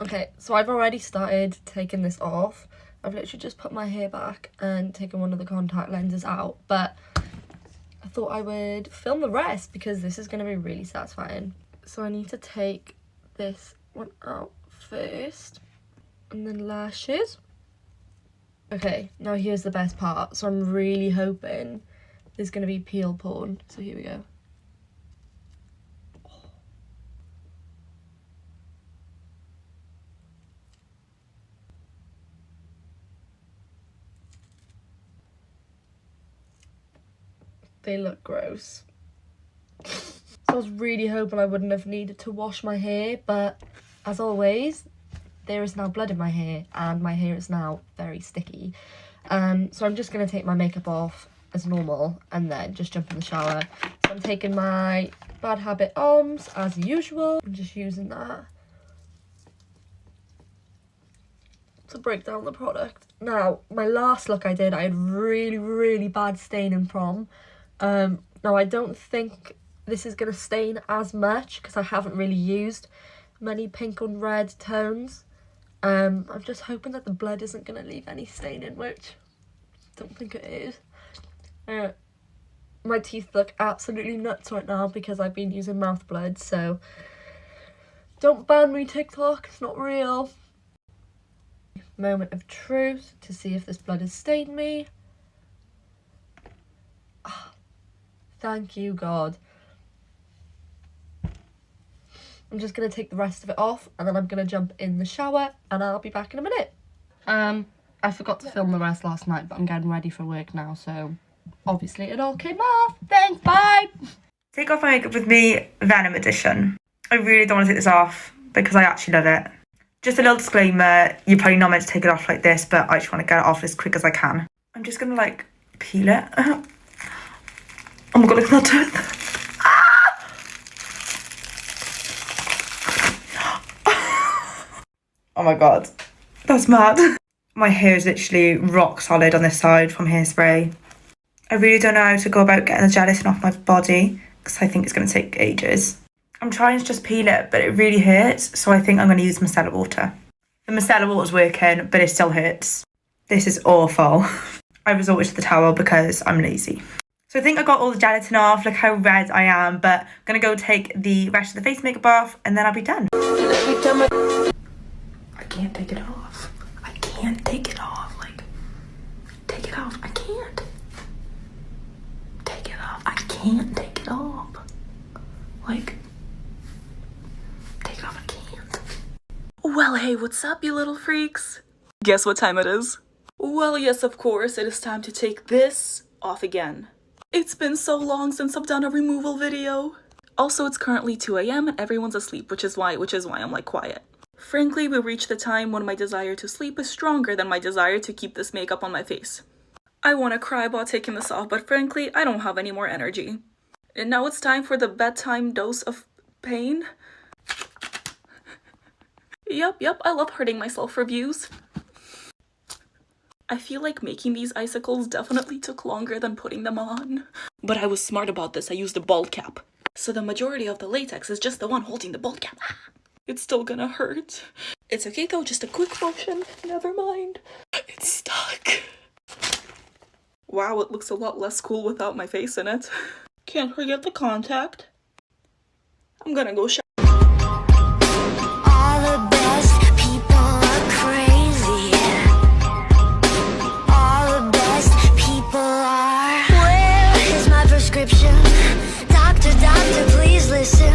Okay, so I've already started taking this off. I've literally just put my hair back and taken one of the contact lenses out, but I thought I would film the rest because this is going to be really satisfying. So I need to take this one out first, and then lashes. Okay, now here's the best part. So I'm really hoping there's going to be peel porn. So here we go. They look gross. So I was really hoping I wouldn't have needed to wash my hair, but as always, there is now blood in my hair and my hair is now very sticky. So I'm just going to take my makeup off as normal and then just jump in the shower. So I'm taking my Bad Habit Arms as usual. I'm just using that to break down the product. Now, my last look I did, I had really bad stain in prom. Now I don't think this is going to stain as much because I haven't really used many pink and red tones. I'm just hoping that the blood isn't going to leave any stain in, which I don't think it is. My teeth look absolutely nuts right now because I've been using mouth blood, so don't ban me, TikTok, it's not real. Moment of truth to see if this blood has stained me. Thank you, God. I'm just going to take the rest of it off and then I'm going to jump in the shower and I'll be back in a minute. I forgot to film the rest last night, but I'm getting ready for work now, so obviously it all came off. Thanks, bye! Take off my makeup with me, Venom edition. I really don't want to take this off because I actually love it. Just a little disclaimer, you're probably not meant to take it off like this, but I just want to get it off as quick as I can. I'm just going to like peel it. Oh my god, look at that tooth. Oh my god, that's mad. My hair is literally rock solid on this side from hairspray. I really don't know how to go about getting the gelatin off my body because I think it's going to take ages. I'm trying to just peel it, but it really hurts, so I think I'm going to use micellar water. The micellar water's working, but it still hurts. This is awful. I resorted to the towel because I'm lazy. So I think I got all the gelatin off, look how red I am, but I'm going to go take the rest of the face makeup off and then I'll be done. I can't take it off. I can't take it off. Like, take it off. I can't. Take it off. I can't take it off. Like, take it off. I can't. Well, hey, what's up, you little freaks? Guess what time it is? Well, yes, of course, it is time to take this off again. It's been so long since I've done a removal video. Also, it's currently 2 AM and everyone's asleep, which is why I'm like quiet. Frankly, we reached the time when my desire to sleep is stronger than my desire to keep this makeup on my face. I want to cry about taking this off, but frankly, I don't have any more energy. And now it's time for the bedtime dose of pain. Yep, I love hurting myself for views. I feel like making these icicles definitely took longer than putting them on. But I was smart about this, I used a bald cap. So the majority of the latex is just the one holding the bald cap. It's still gonna hurt. It's okay though, just a quick motion, never mind. It's stuck. Wow, it looks a lot less cool without my face in it. Can't forget the contact. I'm gonna go shower. All the best people are crazy. All the best people are. Where is my prescription? Doctor, please listen.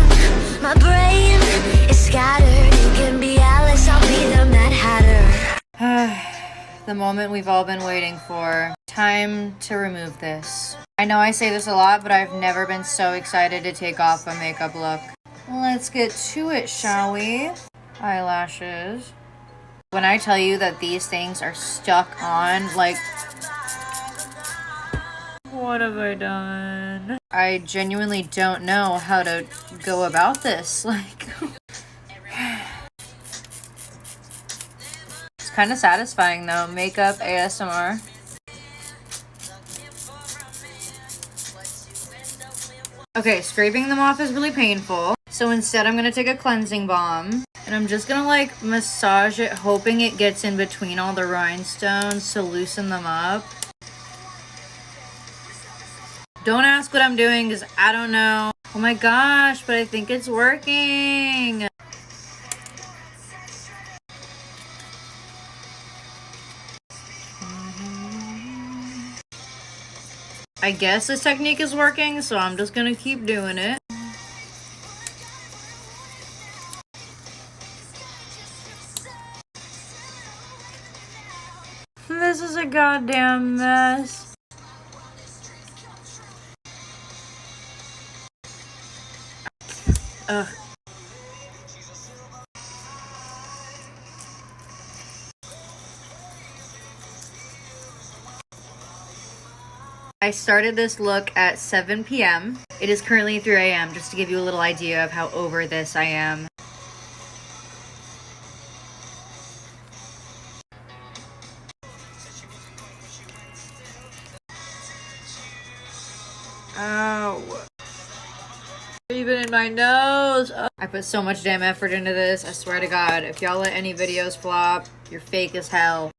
My brain is scattered. You can be Alice, I'll be the Mad Hatter. The moment we've all been waiting for. Time to remove this. I know I say this a lot, but I've never been so excited to take off a makeup look. Let's get to it, shall we? Eyelashes. When I tell you that these things are stuck on, like... What have I done? I genuinely don't know how to go about this. Like... It's kind of satisfying though. Makeup ASMR. Okay, scraping them off is really painful. So instead I'm going to take a cleansing balm. And And I'm just gonna like massage it, hoping it gets in between all the rhinestones to loosen them up. Don't ask what I'm doing because I don't know. Oh my gosh, but I think it's working. I guess this technique is working, so I'm just gonna keep doing it. This is a goddamn mess. Ugh. I started this look at 7 p.m. It is currently 3 a.m. just to give you a little idea of how over this I am. Ow. Even in my nose. Oh. I put so much damn effort into this. I swear to God, if y'all let any videos flop, you're fake as hell.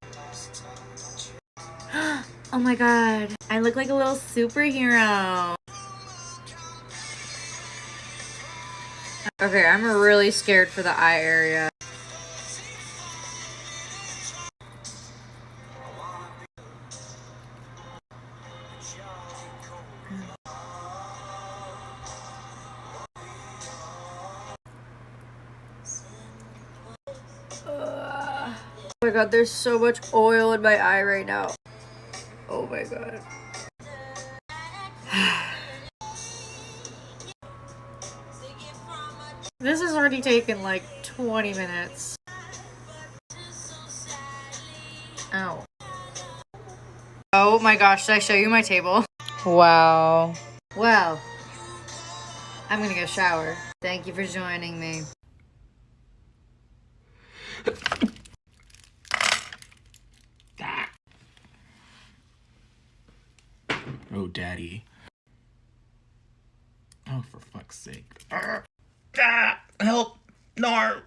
Oh my God. I look like a little superhero. Okay, I'm really scared for the eye area. Oh my God, there's so much oil in my eye right now. Oh my God. This has already taken like 20 minutes. Ow. Oh my gosh, did I show you my table? Wow. Well, I'm gonna go shower. Thank you for joining me. Oh, daddy. Oh, for fuck's sake. Help! No!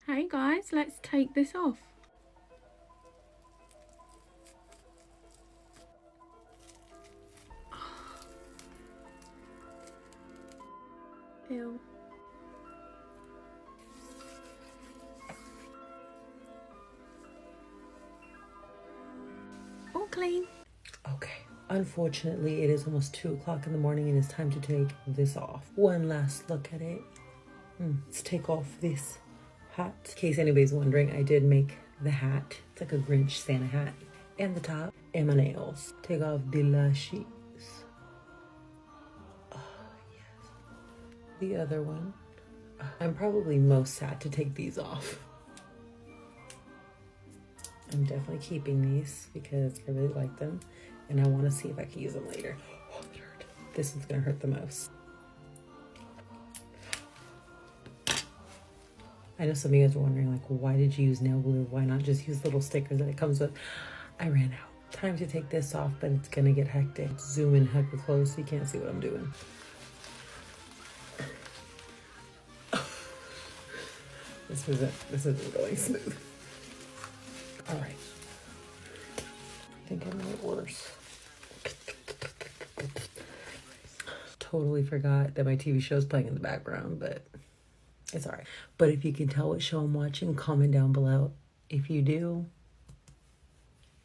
Hey guys, let's take this off. Ew. All clean. Okay, unfortunately it is almost 2 o'clock in the morning and it's time to take this off. One last look at it. Let's take off this hat. In case anybody's wondering, I did make the hat. It's like a Grinch Santa hat. And the top and my nails. Take off the lashes. Oh, yes. The other one. I'm probably most sad to take these off. I'm definitely keeping these because I really like them and I want to see if I can use them later. Oh, it hurt. This one's gonna hurt the most. I know some of you guys are wondering, like, why did you use nail glue? Why not just use little stickers that it comes with? I ran out. Time to take this off, but it's gonna get hectic. Zoom in hyper close so you can't see what I'm doing. This isn't going smooth. All right. I think I made it worse. totally forgot that my TV show is playing in the background, but it's alright. But if you can tell what show I'm watching, comment down below. If you do,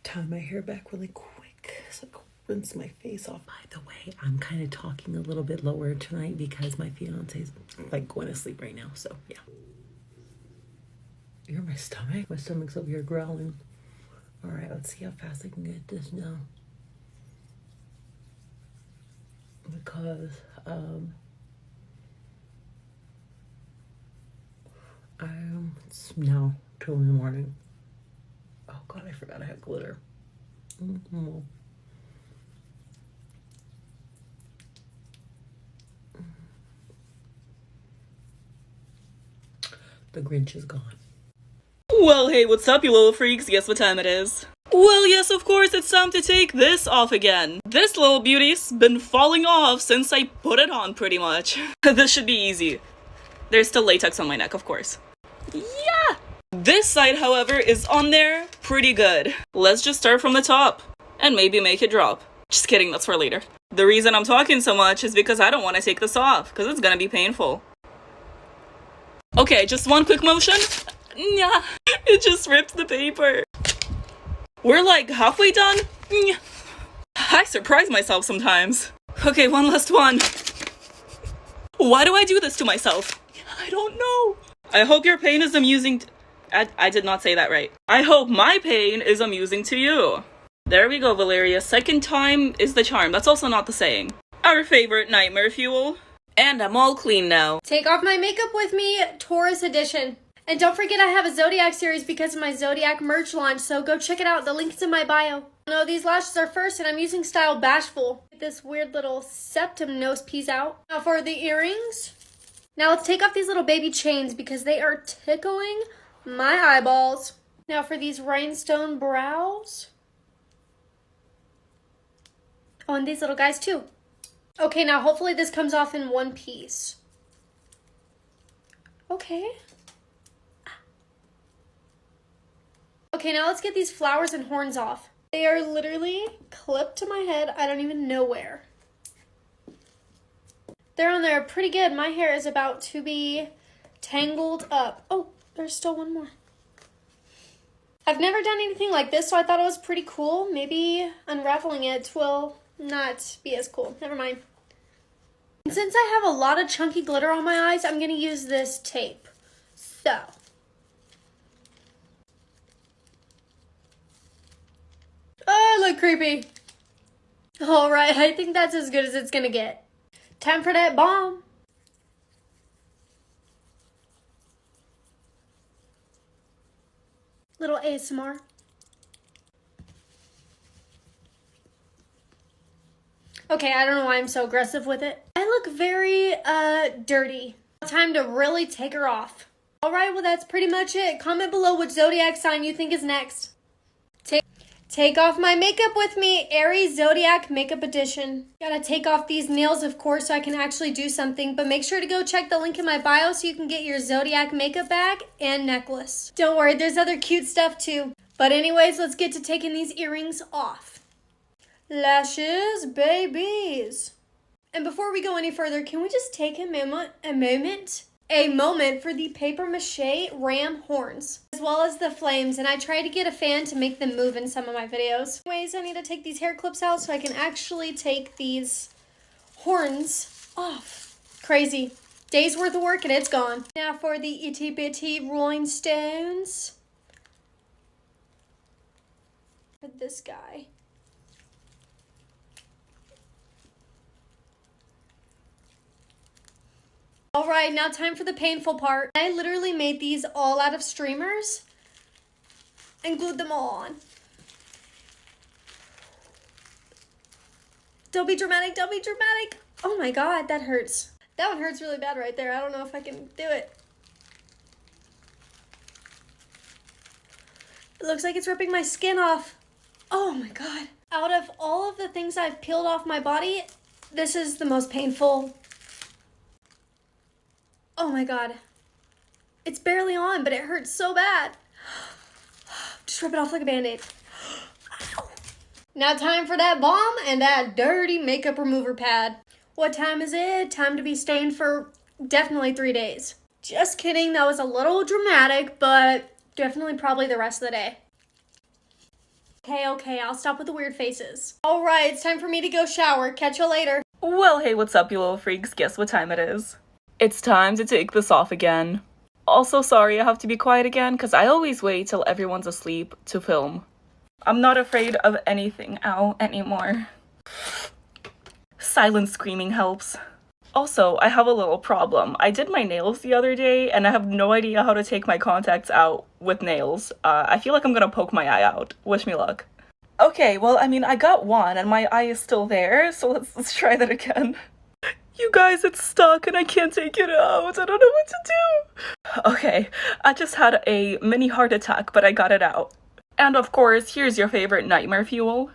tie my hair back really quick so I can rinse my face off. By the way, I'm kind of talking a little bit lower tonight because my fiance's like going to sleep right now, so yeah. You're my stomach? My stomach's over here growling. Alright, let's see how fast I can get this now. Because, it's now 2 in the morning. Oh god, I forgot I had glitter. The Grinch is gone. Well, hey, what's up, you little freaks? Guess what time it is? Well, yes, of course, it's time to take this off again. This little beauty's been falling off since I put it on, pretty much. This should be easy. There's still latex on my neck, of course. Yeah! This side, however, is on there pretty good. Let's just start from the top and maybe make it drop. Just kidding, that's for later. The reason I'm talking so much is because I don't want to take this off, because it's gonna be painful. Okay, just one quick motion. Yeah, it just ripped the paper. We're like halfway done. I surprise myself sometimes. Okay, one last one. Why do I do this to myself? I don't know. I hope your pain is amusing. I did not say that right. I hope my pain is amusing to you. There we go, Valeria. Second time is the charm. That's also not the saying. Our favorite nightmare fuel. And I'm all clean now. Take off my makeup with me, Taurus edition. And don't forget I have a Zodiac series because of my Zodiac merch launch, so go check it out. The link's in my bio. No, these lashes are first, and I'm using Style Bashful. Get this weird little septum nose piece out. Now for the earrings. Now let's take off these little baby chains because they are tickling my eyeballs. Now for these rhinestone brows. Oh, and these little guys too. Okay, now hopefully this comes off in one piece. Okay. Okay, now let's get these flowers and horns off. They are literally clipped to my head. I don't even know where. They're on there pretty good. My hair is about to be tangled up. Oh, there's still one more. I've never done anything like this, so I thought it was pretty cool. Maybe unraveling it will not be as cool. Never mind. And since I have a lot of chunky glitter on my eyes, I'm going to use this tape. So. Oh, I look creepy. Alright, I think that's as good as it's gonna get. Time for that bomb. Little ASMR. Okay, I don't know why I'm so aggressive with it. I look very, dirty. Time to really take her off. Alright, well that's pretty much it. Comment below which zodiac sign you think is next. Take off my makeup with me, Aries Zodiac Makeup Edition. Gotta take off these nails, of course, so I can actually do something, but make sure to go check the link in my bio so you can get your Zodiac makeup bag and necklace. Don't worry, there's other cute stuff too. But anyways, let's get to taking these earrings off. Lashes, babies. And before we go any further, can we just take a moment for the paper mache ram horns, as well as the flames, and I try to get a fan to make them move in some of my videos. Anyways, I need to take these hair clips out so I can actually take these horns off. Crazy. Day's worth of work and it's gone. Now for the itty bitty rhinestones. For this guy. Alright, now time for the painful part. I literally made these all out of streamers and glued them all on. Don't be dramatic, don't be dramatic. Oh my god, that hurts. That one hurts really bad right there. I don't know if I can do it. It looks like it's ripping my skin off. Oh my god. Out of all of the things I've peeled off my body, this is the most painful. Oh my god. It's barely on, but it hurts so bad. Just rip it off like a band-aid. Now time for that balm and that dirty makeup remover pad. What time is it? Time to be staying for definitely 3 days. Just kidding, that was a little dramatic, but definitely probably the rest of the day. Okay, I'll stop with the weird faces. Alright, it's time for me to go shower. Catch you later. Well, hey, what's up, you little freaks? Guess what time it is? It's time to take this off again. Also, sorry I have to be quiet again, because I always wait till everyone's asleep to film. I'm not afraid of anything anymore. Silent screaming helps. Also, I have a little problem. I did my nails the other day, and I have no idea how to take my contacts out with nails. I feel like I'm gonna poke my eye out. Wish me luck. Okay, well, I mean, I got one, and my eye is still there, so let's try that again. You guys, it's stuck, and I can't take it out. I don't know what to do. Okay, I just had a mini heart attack, but I got it out. And of course, here's your favorite nightmare fuel.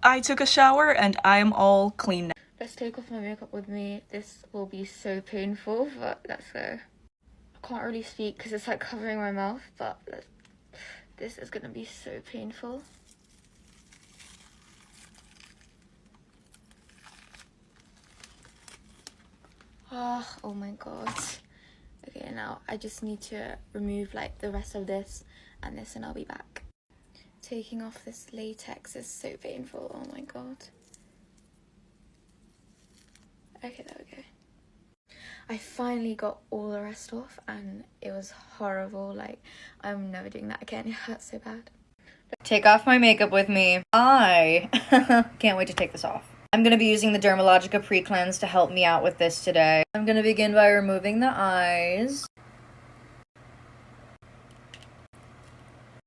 I took a shower, and I'm all clean now. Let's take off my makeup with me. This will be so painful, but let's go. I can't really speak because it's like covering my mouth, but this is gonna be so painful. Oh my god. Okay, now I just need to remove like the rest of this and this, and I'll be back. Taking off this latex is so painful. Oh my god. Okay, there we go. I finally got all the rest off and it was horrible. Like, I'm never doing that again. It hurts so bad. Take off my makeup with me. I can't wait to take this off. I'm going to be using the Dermalogica Pre-Cleanse to help me out with this today. I'm going to begin by removing the eyes.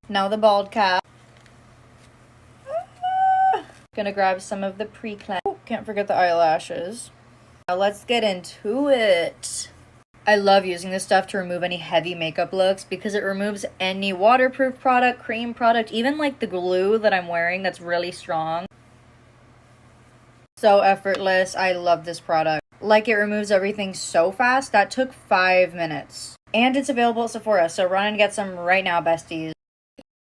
Now the bald cap. Gonna grab some of the pre-cleanse. Oh, can't forget the eyelashes. Now let's get into it. I love using this stuff to remove any heavy makeup looks because it removes any waterproof product, cream product, even like the glue that I'm wearing that's really strong. So effortless. I love this product. Like, it removes everything so fast. That took 5 minutes. And it's available at Sephora, so run and get some right now, besties.